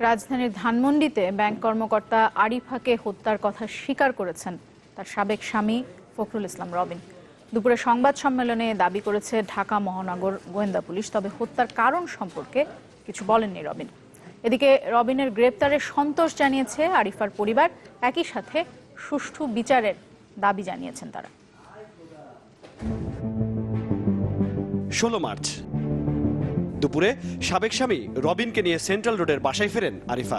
রাজধানীর ধানমন্ডিতে ব্যাংক কর্মকর্তা আরিফাকে হত্যার কথা স্বীকার করেছেন তার সাবেক স্বামী ফখরুল ইসলাম রবিন। দুপুরে সংবাদ সম্মেলনে দাবি করেছে ঢাকা মহানগর গোয়েন্দা পুলিশ, তবে হত্যার কারণ সম্পর্কে কিছু বলেননি রবিন। এদিকে রবিনের গ্রেপ্তারে সন্তোষ জানিয়েছে আরিফার পরিবার, একই সাথে সুষ্ঠু বিচারের দাবি জানিয়েছেন তারা। 16 মার্চ দুপুরে সাবেক স্বামী রবিনকে নিয়ে সেন্ট্রাল রোডের বাসায় ফেরেন আরিফা।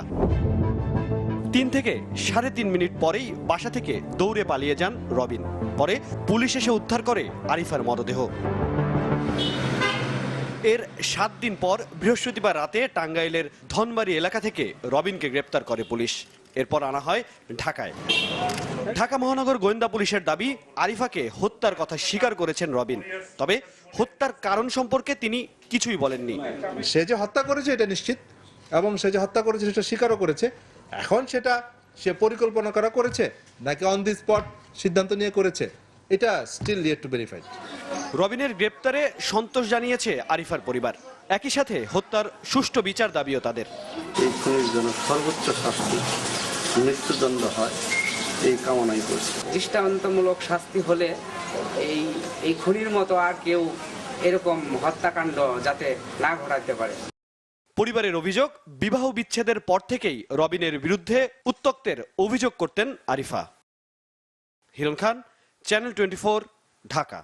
3 থেকে 3.5 মিনিট পরেই বাসা থেকে দৌড়ে পালিয়ে যান রবিন। পরে পুলিশ এসে উদ্ধার করে আরিফার মরদেহ। এর 7 দিন পর বৃহস্পতিবার রাতে টাঙ্গাইলের ধনবাড়ি এলাকা থেকে রবিনকে গ্রেপ্তার করে পুলিশ। এরপর আনা হয় ঢাকায়। ঢাকা মহানগর গোয়েন্দা পুলিশের দাবি, আরিফাকে হত্যার কথা স্বীকার করেছেন রবিন, তবে হত্যার কারণ সম্পর্কে তিনি কিছুই বলেননি। সে যে হত্যা করেছে এটা নিশ্চিত, এবং সে যে হত্যা করেছে সেটা স্বীকারও করেছে। এখন সেটা সে পরিকল্পনা করা করেছে নাকি অন দি স্পট সিদ্ধান্ত নিয়ে করেছে, এটা স্টিল ইয়েট টু ভেরিফাইড। রবিনের গ্রেপ্তারে সন্তোষ জানিয়েছে আরিফার পরিবার, একই সাথে হত্যার সুষ্ঠু বিচার দাবিও তাদের। এই খুনির জন্য সর্বোচ্চ শাস্তি, মৃত্যুদণ্ড হয় এই কামনাই করছে। দৃষ্টান্তমূলক শাস্তি হলে এই খুনির মতো আর কেউ এরকম হত্যাকাণ্ড যাতে না ঘটাতে পারে। পরিবারের অভিযোগ, বিবাহ বিচ্ছেদের পর থেকেই রবিনের বিরুদ্ধে উত্ত্যক্তের অভিযোগ করতেন আরিফা। হিরণ খান, চ্যানেল 24, ঢাকা।